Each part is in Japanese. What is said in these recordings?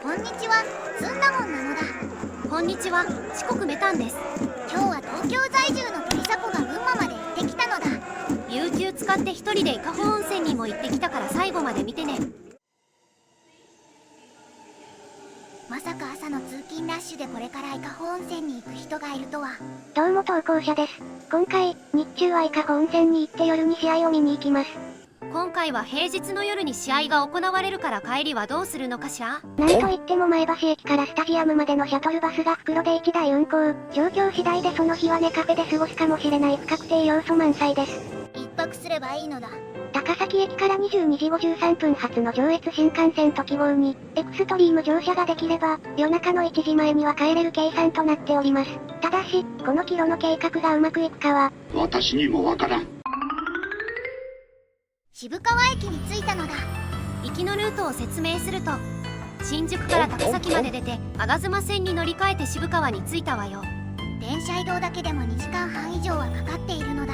こんにちは、ずんだもんなのだ。こんにちは、四国メタンです。今日は東京在住の鳥迫が群馬まで行ってきたのだ。有給使って一人で伊香保温泉にも行ってきたから最後まで見てね。まさか朝の通勤ラッシュでこれから伊香保温泉に行く人がいるとは。どうも投稿者です。今回、日中は伊香保温泉に行って夜に試合を見に行きます。今回は平日の夜に試合が行われるから帰りはどうするのかしら。なんといっても前橋駅からスタジアムまでのシャトルバスが袋で1台運行。状況次第でその日はネカフェで過ごすかもしれない不確定要素満載です。一泊すればいいのだ。高崎駅から22時53分発の上越新幹線と希望に、エクストリーム乗車ができれば、夜中の1時前には帰れる計算となっております。ただし、このキロの計画がうまくいくかは、私にもわからん。渋川駅に着いたのだ。行きのルートを説明すると、新宿から高崎まで出て吾妻線に乗り換えて渋川に着いたわよ。電車移動だけでも2時間半以上はかかっているのだ。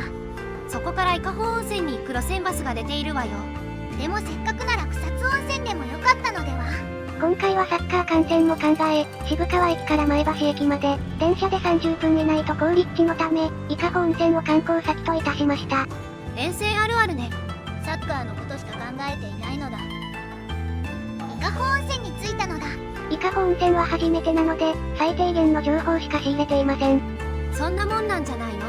そこから伊香保温泉に行く路線バスが出ているわよ。でもせっかくなら草津温泉でもよかったのでは。今回はサッカー観戦も考え、渋川駅から前橋駅まで、電車で30分以内と好立地のため、伊香保温泉を観光先といたしました。遠征あるあるね。サッカーのことしか考えていないのだ。伊香保温泉に着いたのだ。伊香保温泉は初めてなので、最低限の情報しか仕入れていません。そんなもんなんじゃないの。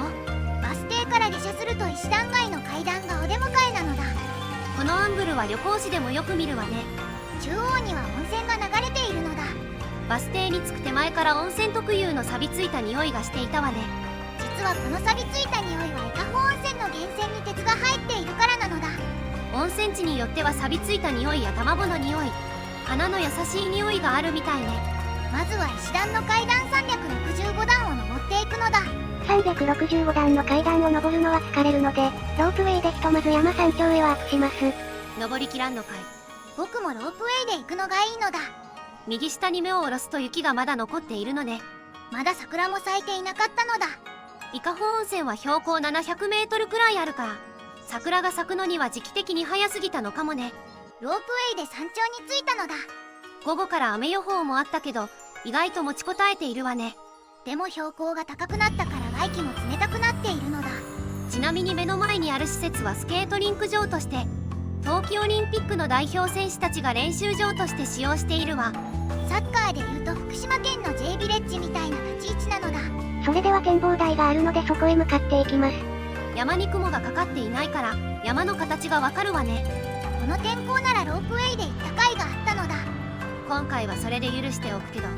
バス停から下車すると石段街の階段がお出迎えなのだ。このアンブルは旅行誌でもよく見るわね。中央には温泉が流れているのだ。バス停に着く手前から温泉特有の錆びついた匂いがしていたわね。実はこの錆びついた匂いは伊香保温泉の源泉に鉄が入っているからなのだ。温泉地によっては錆びついた匂いや卵の匂い、花の優しい匂いがあるみたいね。まずは石段の階段365段を登っていくのだ。365段の階段を登るのは疲れるので、ロープウェイでひとまず山山頂へワープします。登りきらんのかい。僕もロープウェイで行くのがいいのだ。右下に目を下ろすと雪がまだ残っているのね。まだ桜も咲いていなかったのだ。伊香保温泉は標高700メートルくらいあるから、桜が咲くのには時期的に早すぎたのかもね。ロープウェイで山頂に着いたのだ。午後から雨予報もあったけど、意外と持ちこたえているわね。でも標高が高くなったから外気も冷たくなっているのだ。ちなみに目の前にある施設はスケートリンク場として、冬季オリンピックの代表選手たちが練習場として使用しているわ。サッカーでいうと福島県の J ビレッジみたいな立ち位置なのだ。それでは展望台があるのでそこへ向かっていきます。山に雲がかかっていないから山の形がわかるわね。この天候ならロープウェイで行った甲斐があったのだ。今回はそれで許しておくけど。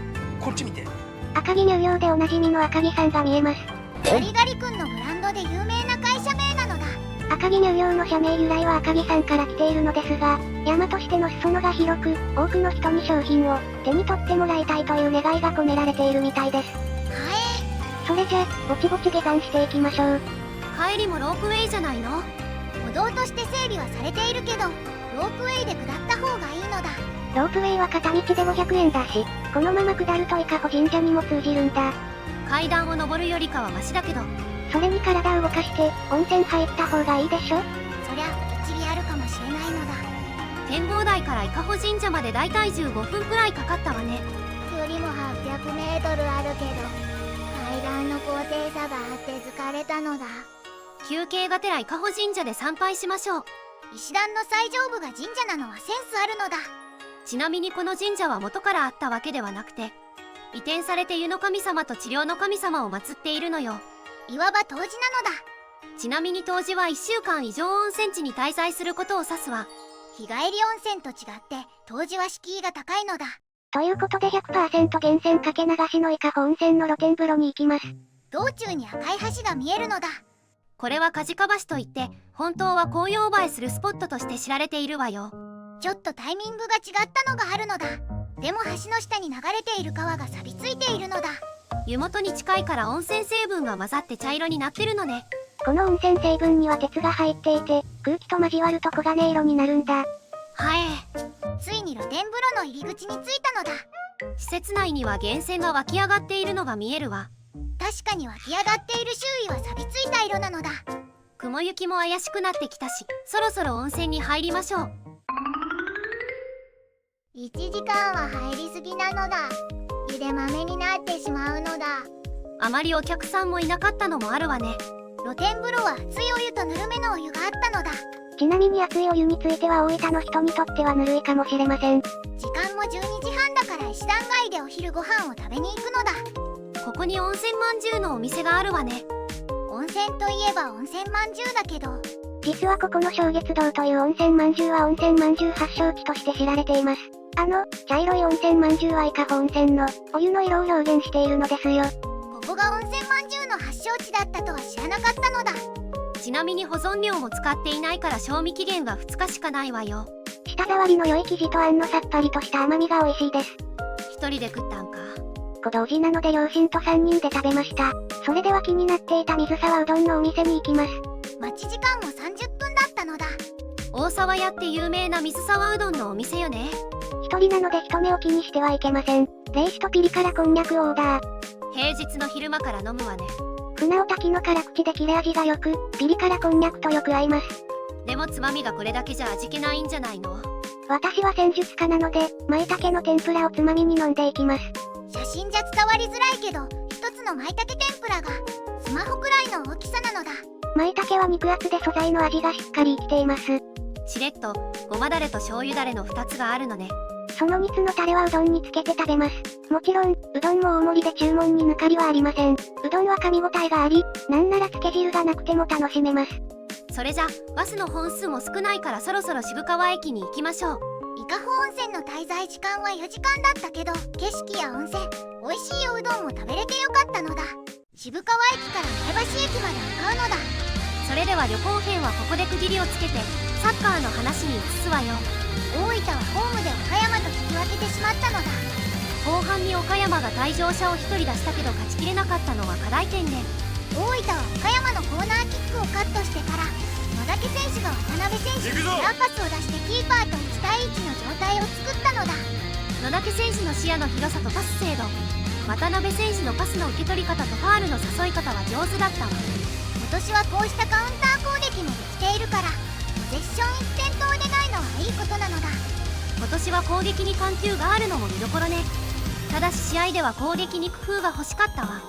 こっち見て。赤城乳業でおなじみの赤城さんが見えます。ガリガリ君のブランドで有名な会社名なのだ。赤城乳業の社名由来は赤城さんから来ているのですが、山としての裾野が広く、多くの人に商品を手に取ってもらいたいという願いが込められているみたいです。それじゃ、ぼちぼち下山していきましょう。帰りもロープウェイじゃないの。歩道として整備はされているけど、ロープウェイで下った方がいいのだ。ロープウェイは片道で500円だし、このまま下ると伊香保神社にも通じるんだ。階段を登るよりかはマシだけど。それに体を動かして、温泉入った方がいいでしょ。そりゃ、一理あるかもしれないのだ。展望台から伊香保神社までだいたい15分くらいかかったわね。距離も800メートルあるけど、階段の高低差があって疲れたのだ。休憩がてら伊香保神社で参拝しましょう。石段の最上部が神社なのはセンスあるのだ。ちなみにこの神社は元からあったわけではなくて、移転されて湯の神様と治療の神様を祀っているのよ。いわば湯治なのだ。ちなみに湯治は1週間以上温泉地に滞在することを指すわ。日帰り温泉と違って湯治は敷居が高いのだ。ということで 100% 源泉かけ流しの伊香保温泉の露天風呂に行きます。道中に赤い橋が見えるのだ。これは梶川橋といって、本当は紅葉映えするスポットとして知られているわよ。ちょっとタイミングが違ったのがあるのだ。でも橋の下に流れている川が錆びついているのだ。湯元に近いから温泉成分が混ざって茶色になってるのね。この温泉成分には鉄が入っていて、空気と交わると黄金色になるんだ。はついに露天風呂の入り口に着いたのだ。施設内には源泉が湧き上がっているのが見えるわ。確かに湧き上がっている周囲は錆びついた色なのだ。雲行きも怪しくなってきたし、そろそろ温泉に入りましょう。1時間は入りすぎなのだ。湯で豆になってしまうのだ。あまりお客さんもいなかったのもあるわね。露天風呂は熱いお湯とぬるめのお湯があったのだ。ちなみに熱いお湯については大分の人にとってはぬるいかもしれません。時間も12時半だから石段街でお昼ご飯を食べに行くのだ。ここに温泉まんじゅうのお店があるわね。温泉といえば温泉まんじゅうだけど、実はここの正月堂という温泉まんじゅうは温泉まんじゅう発祥地として知られています。茶色い温泉まんじゅうは伊香保温泉のお湯の色を表現しているのですよ。ここが温泉まんじゅうの発祥地だったとは知らなかったのだ。ちなみに保存料も使っていないから賞味期限は2日しかないわよ。舌触りの良い生地とあんのさっぱりとした甘みが美味しいです。一人で食ったんか。小同時なので両親と3人で食べました。それでは気になっていた水沢うどんのお店に行きます。待ち時間も30分だったのだ。大沢屋って有名な水沢うどんのお店よね。一人なので人目を気にしてはいけません。レースとピリ辛こんにゃくをオーダー。平日の昼間から飲むわね。船尾滝の辛口で切れ味が良く、ピリ辛こんにゃくとよく合います。でもつまみがこれだけじゃ味気ないんじゃないの？私は戦術家なので、舞茸の天ぷらをつまみに飲んでいきます。写真じゃ伝わりづらいけど、一つの舞茸天ぷらがスマホくらいの大きさなのだ。舞茸は肉厚で素材の味がしっかり生きています。しれっとごまだれと醤油だれの2つがあるのね。その2つのタレはうどんにつけて食べます。もちろん、うどんも大盛りで注文に抜かりはありません。うどんは噛み応えがあり、なんならつけ汁がなくても楽しめます。それじゃ、バスの本数も少ないからそろそろ渋川駅に行きましょう。伊香保温泉の滞在時間は4時間だったけど、景色や温泉、美味しいおうどんも食べれてよかったのだ。渋川駅から前橋駅まで向かうのだ。それでは旅行編はここで区切りをつけて、サッカーの話に移すわよ。大分はホームで岡山と引き分けてしまったのだ。後半に岡山が退場者を1人出したけど勝ちきれなかったのは課題点で、大分は岡山のコーナーキックをカットしてから野竹選手が渡辺選手にキラーパスを出してキーパーと1対1の状態を作ったのだ。野竹選手の視野の広さとパス精度、渡辺選手のパスの受け取り方とファールの誘い方は上手だったわ。今年はこうしたカウンター攻撃もできているから、ポゼッション1点とれないのはいいことなのだ。今年は攻撃に緩急があるのも見どころね。ただし試合では攻撃に工夫が欲しかったわ。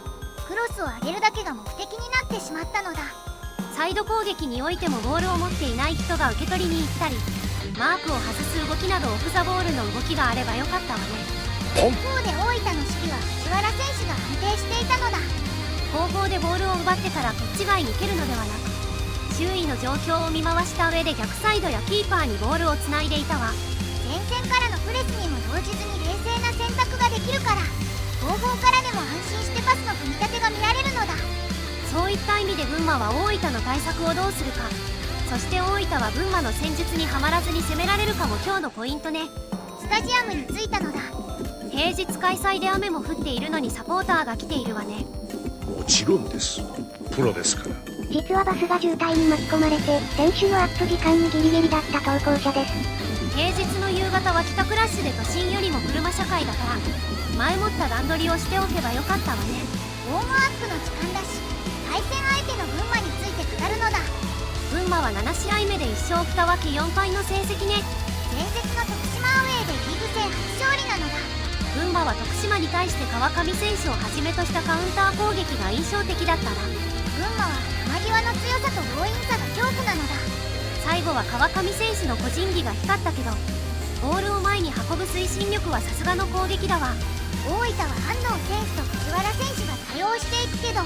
クロスを上げるだけが目的になってしまったのだ。サイド攻撃においてもボールを持っていない人が受け取りに行ったり、マークを外す動きなどオフザボールの動きがあればよかったわね。一方で大分の守備は藤原選手が安定していたのだ。後方でボールを奪ってからピッチ外に蹴るのではなく、周囲の状況を見回した上で逆サイドやキーパーにボールをつないでいたわ。前線からのプレスにも動じずに冷静な選択ができるから、後方からでも安心してパスの組み立てが見られるのだ。そういった意味で群馬は大分の対策をどうするか、そして大分は群馬の戦術にはまらずに攻められるかも今日のポイントね。スタジアムに着いたのだ。平日開催で雨も降っているのにサポーターが来ているわね。もちろんです。プロですから。実はバスが渋滞に巻き込まれて、選手のアップ時間にギリギリだった投稿者です。平日の夕方は帰宅ラッシュで都心よりも車社会だから、前もった段取りをしておけばよかったわね。ウォームアップの時間だし、対戦相手の群馬について語るのだ。群馬は7試合目で1勝2分け4敗の成績ね。伝説の徳島アウェーでリーグ戦初勝利なのだ。群馬は徳島に対して川上選手をはじめとしたカウンター攻撃が印象的だったな。群馬は球際の強さと強引さが恐怖なのだ。最後は川上選手の個人技が光ったけど、ボールを前に運ぶ推進力はさすがの攻撃だわ。大分は安藤選手と藤原選手が対応していくけど、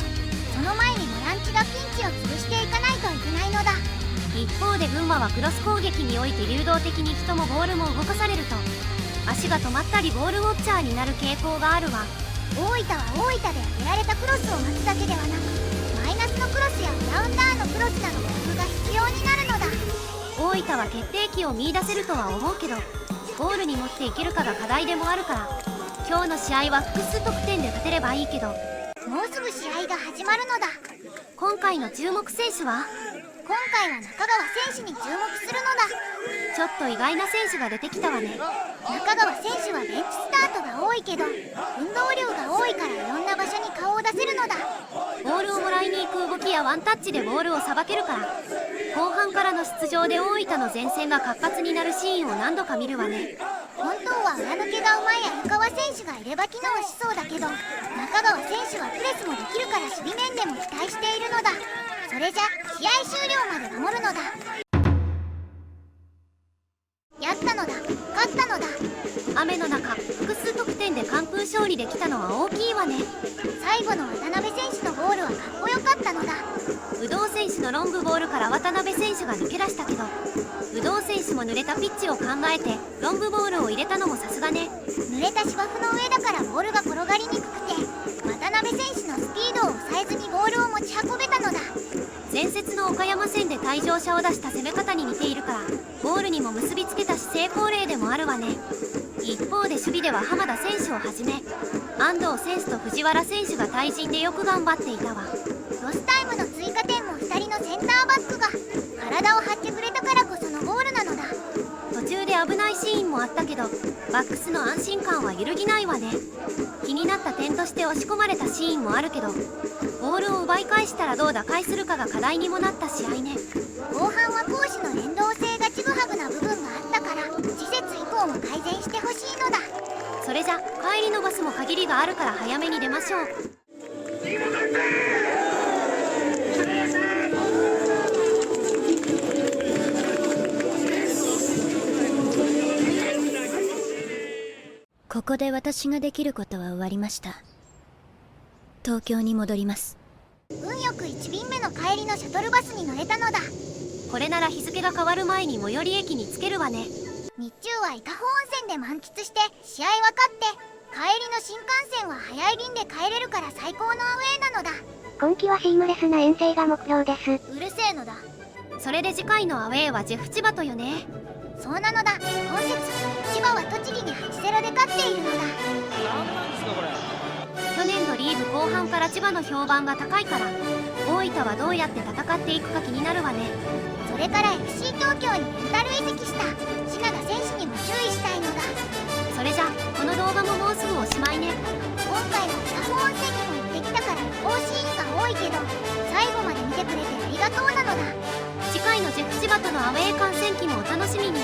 その前にボランチがピンチを潰していかないといけないのだ。一方で群馬はクロス攻撃において流動的に人もボールも動かされると、足が止まったりボールウォッチャーになる傾向があるわ。大分は大分で上げられたクロスを待つだけではなく、マイナスのクロスやグラウンダーのクロスなど工夫が必要になるのだ。大分は決定機を見出せるとは思うけど、ゴールに持っていけるかが課題でもあるから、今日の試合は複数得点で勝てればいいけど。もうすぐ試合が始まるのだ。今回の注目選手は？今回は中川選手に注目するのだ。ちょっと意外な選手が出てきたわね。中川選手はベンチスタートが多いけど、運動量が多いからいろんな場所に顔を出せるのだ。ボールをもらいに行く動きやワンタッチでボールをさばけるから、後半からの出場で大分の前線が活発になるシーンを何度か見るわね。本当は裏抜けがうまい鮎川選手がいクレバ機能しそうだけど、中川選手はプレスもできるから守備面でも期待しているのだ。それじゃ試合終了まで守るのだ。やったのだ、勝ったのだ。雨の中複数得点で完封勝利できたのは大きいわね。最後の渡辺選手のゴールはかっこよかったのだ。有働選手のロングボールから渡辺選手が抜け出したけど、有働選手も濡れたピッチを考えてロングボールを入れたのもさすがね。濡れた芝生の上だからボールが転がりにくくて、渡辺選手のスピードを抑えずにボールを持ち運べたのだ。前節の岡山戦で退場者を出した攻め方に似ているから、ゴールにも結びつけたし成功例でもあるわね。一方で守備では浜田選手をはじめ安藤選手と藤原選手が対人でよく頑張っていたわ。ロスタイムの追加点も2人のセンターバックが体を張ってくれたからこそのゴールなのだ。途中で危ないシーンもあったけど、バックスの安心感は揺るぎないわね。気になった点として押し込まれたシーンもあるけど、ボールを奪い返したらどう打開するかが課題にもなった試合ね。後半は攻守の連動性がちぐはぐな部分があったから、次節以降も改善してほしいのだ。それじゃ帰りのバスも限りがあるから早めに出ましょう。ここで私ができることは終わりました。東京に戻ります。運よく1便目の帰りのシャトルバスに乗れたのだ。これなら日付が変わる前に最寄り駅に着けるわね。日中は伊香保温泉で満喫して試合は勝って、帰りの新幹線は早い便で帰れるから最高のアウェーなのだ。今季はシームレスな遠征が目標です。うるせえのだ。それで次回のアウェーはジェフ千葉とよね。そうなのだ。今節千葉は栃木に 8-0 で勝っているのだ。去年のリーグ後半から千葉の評判が高いから、大分はどうやって戦っていくか気になるわね。それから FC 東京にレンタル移籍した品田選手にも注意したいのだ。それじゃこの動画ももうすぐおしまいね。今回は伊香保温泉にも行ってきたから旅行シーンが多いけど、最後まで見てくれてありがとうなのだ。次回のジェフ千葉とのアウェー観戦記もお楽しみに。